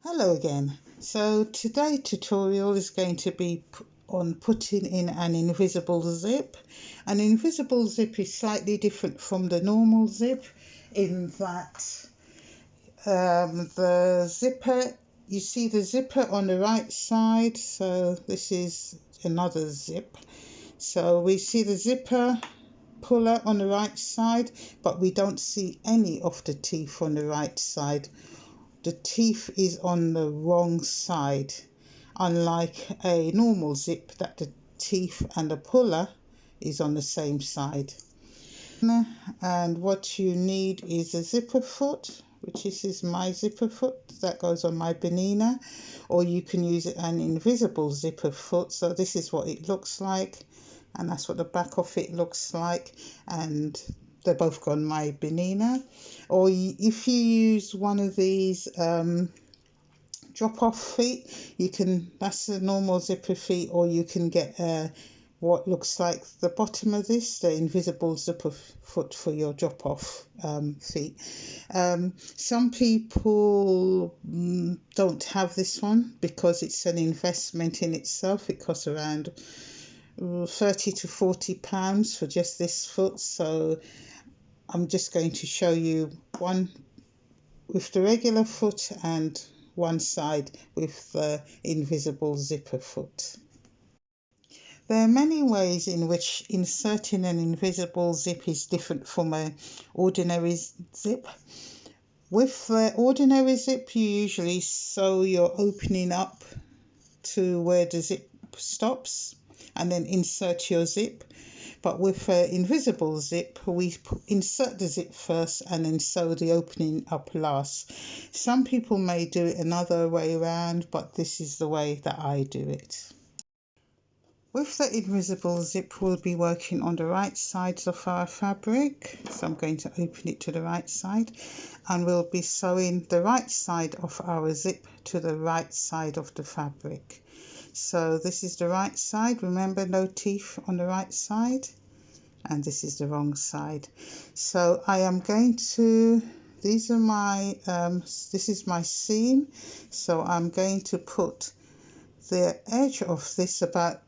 Hello again. So today's tutorial is going to be on putting in an invisible zip. An invisible zip is slightly different from the normal zip in that the zipper, you see the zipper on the right side, so this is another zip. So we see the zipper puller on the right side, but we don't see any of the teeth on the right side. The teeth is on the wrong side, unlike a normal zip that the teeth and the puller is on the same side. And what you need is a zipper foot, which is my zipper foot that goes on my Bernina, or you can use an invisible zipper foot. So this is what it looks like, and that's what the back of it looks like, and they're both got my Bernina. Or if you use one of these drop-off feet, that's a normal zipper feet, or you can get what looks like the bottom of this, the invisible zipper foot for your drop-off feet. Some people don't have this one because it's an investment in itself. It costs around 30 to 40 pounds for just this foot, so I'm just going to show you one with the regular foot and one side with the invisible zipper foot. There are many ways in which inserting an invisible zip is different from an ordinary zip. With the ordinary zip, you usually sew your opening up to where the zip stops and then insert your zip. But with an invisible zip, we insert the zip first and then sew the opening up last. Some people may do it another way around, but this is the way that I do it. With the invisible zip, we'll be working on the right sides of our fabric. So I'm going to open it to the right side, and we'll be sewing the right side of our zip to the right side of the fabric. So this is the right side. Remember, no teeth on the right side. And this is the wrong side. So I am going to, this is my seam. So I'm going to put the edge of this about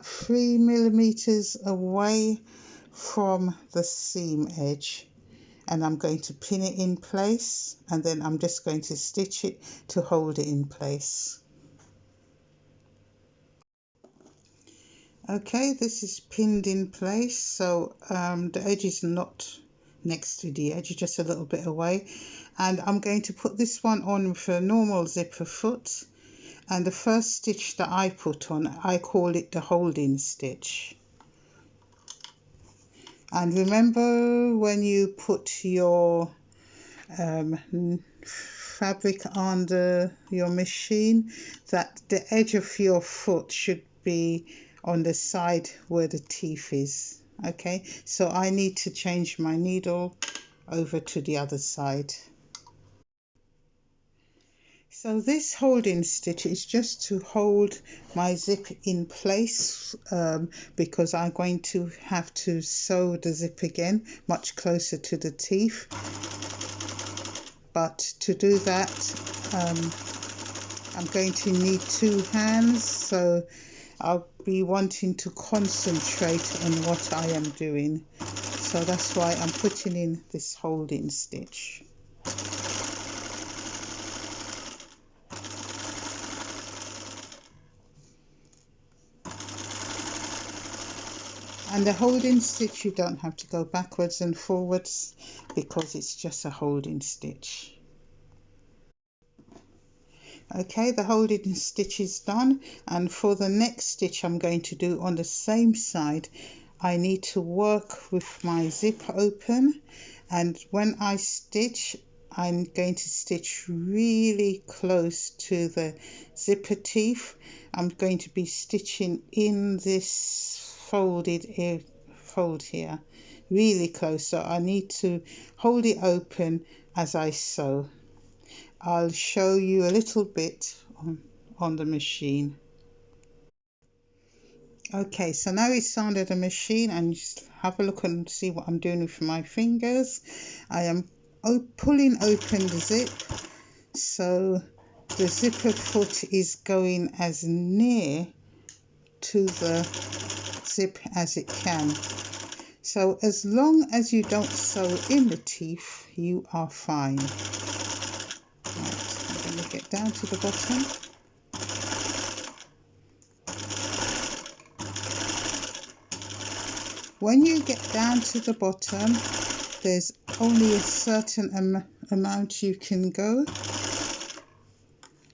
3 millimeters away from the seam edge. And I'm going to pin it in place, and then I'm just going to stitch it to hold it in place. Okay, this is pinned in place, so the edge is not next to the edge, just a little bit away. And I'm going to put this one on with a normal zipper foot. And the first stitch that I put on, I call it the holding stitch. And remember, when you put your fabric under your machine, that the edge of your foot should be on the side where the teeth is. Okay, so I need to change my needle over to the other side. So this holding stitch is just to hold my zip in place because I'm going to have to sew the zip again much closer to the teeth. But to do that, I'm going to need 2 hands, so I'll be wanting to concentrate on what I am doing. So that's why I'm putting in this holding stitch. And the holding stitch, you don't have to go backwards and forwards because it's just a holding stitch. Okay, the holding stitch is done, and for the next stitch I'm going to do on the same side, I need to work with my zip open, and when I stitch, I'm going to stitch really close to the zipper teeth. I'm going to be stitching in this fold here, really close, so I need to hold it open as I sew. I'll show you a little bit on the machine. Okay, so now it's under the machine, and just have a look and see what I'm doing with my fingers. I am pulling open the zip, so the zipper foot is going as near to the zip as it can. So as long as you don't sew in the teeth, you are fine. Right, I'm going to get down to the bottom. When you get down to the bottom, there's only a certain amount you can go.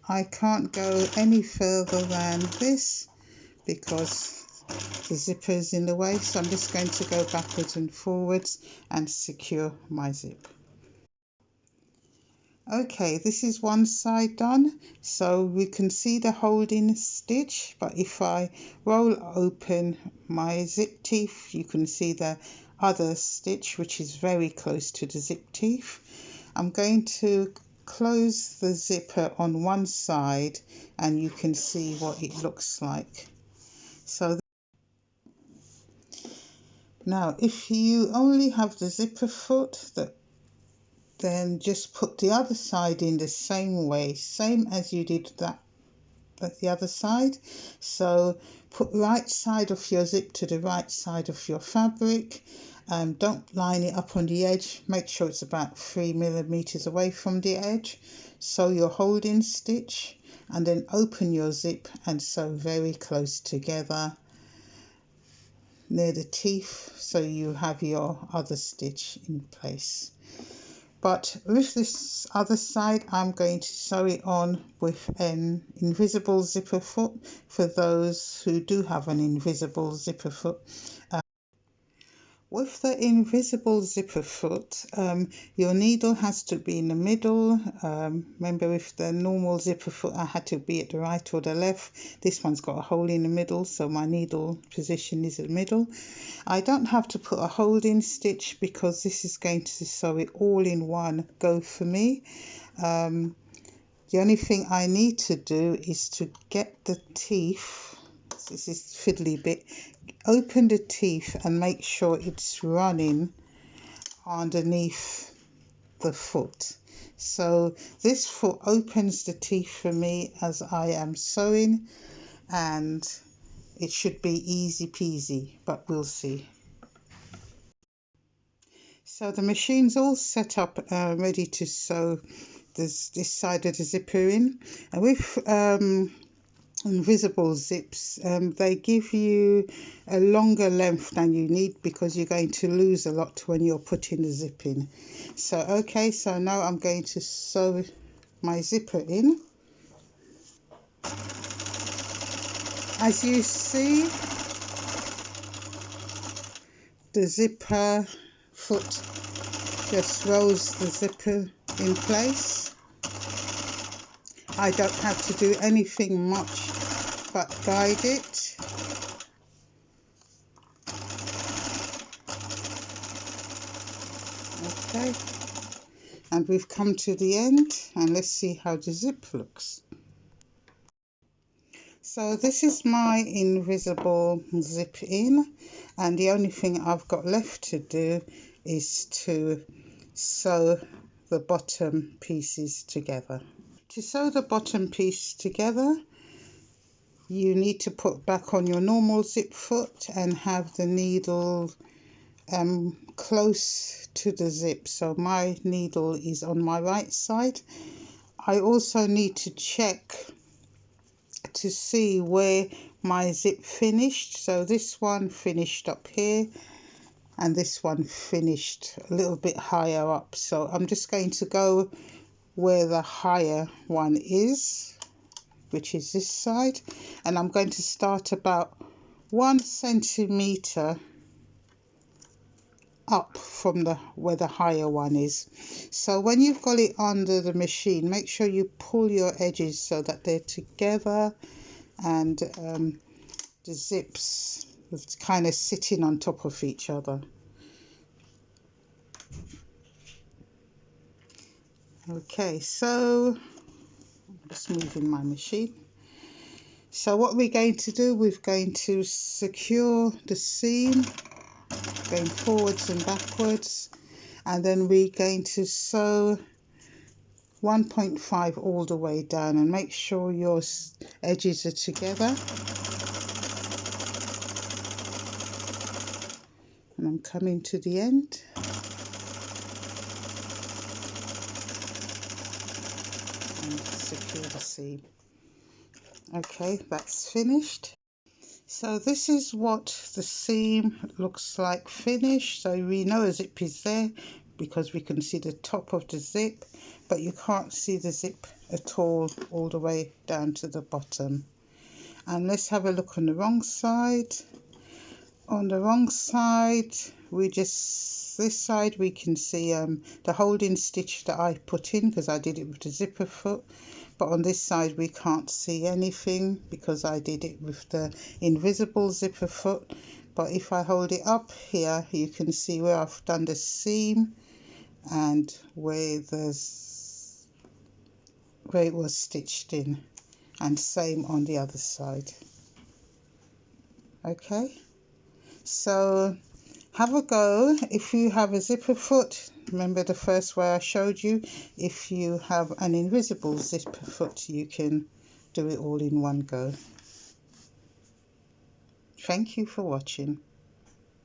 I can't go any further than this because the zipper is in the way, so I'm just going to go backwards and forwards and secure my zip. Okay, this is one side done, so we can see the holding stitch, but if I roll open my zip teeth, you can see the other stitch, which is very close to the zip teeth. I'm going to close the zipper on one side and you can see what it looks like. So now if you only have the zipper foot, then just put the other side in the same way, same as you did the other side. So put right side of your zip to the right side of your fabric. Don't line it up on the edge. Make sure it's about 3 millimeters away from the edge. Sew your holding stitch and then open your zip and sew very close together near the teeth so you have your other stitch in place. But with this other side, I'm going to sew it on with an invisible zipper foot for those who do have an invisible zipper foot. With the invisible zipper foot, your needle has to be in the middle. Remember with the normal zipper foot, I had to be at the right or the left. This one's got a hole in the middle, so my needle position is in the middle. I don't have to put a holding stitch because this is going to sew it all in one go for me. The only thing I need to do is to get the teeth, this is fiddly bit, open the teeth and make sure it's running underneath the foot. So this foot opens the teeth for me as I am sewing, and it should be easy peasy, but we'll see. So the machine's all set up, ready to sew this side of the zipper in. And with invisible zips, they give you a longer length than you need because you're going to lose a lot when you're putting the zip in. So okay, so now I'm going to sew my zipper in. As you see, the zipper foot just rolls the zipper in place. I don't have to do anything much but guide it. Okay, and we've come to the end, and let's see how the zip looks. So this is my invisible zip in, and the only thing I've got left to do is to sew the bottom pieces together. To sew the bottom piece together, you need to put back on your normal zip foot and have the needle close to the zip. So my needle is on my right side. I also need to check to see where my zip finished. So this one finished up here and this one finished a little bit higher up. So I'm just going to go where the higher one is, which is this side, and I'm going to start about 1 centimeter up from where the higher one is. So when you've got it under the machine, make sure you pull your edges so that they're together and the zips are kind of sitting on top of each other. Okay, so I'm just moving my machine. So what we're going to do, we're going to secure the seam going forwards and backwards, and then we're going to sew 1.5 all the way down, and make sure your edges are together. And I'm coming to the end. And secure the seam. Okay, that's finished. So this is what the seam looks like finished. So we know a zip is there because we can see the top of the zip, but you can't see the zip at all the way down to the bottom. And let's have a look on the wrong side. On the wrong side, this side we can see the holding stitch that I put in because I did it with the zipper foot. But on this side we can't see anything because I did it with the invisible zipper foot. But if I hold it up here, you can see where I've done the seam and where it was stitched in, and same on the other side. Okay, so have a go. If you have a zipper foot, remember the first way I showed you, if you have an invisible zipper foot, you can do it all in one go. Thank you for watching.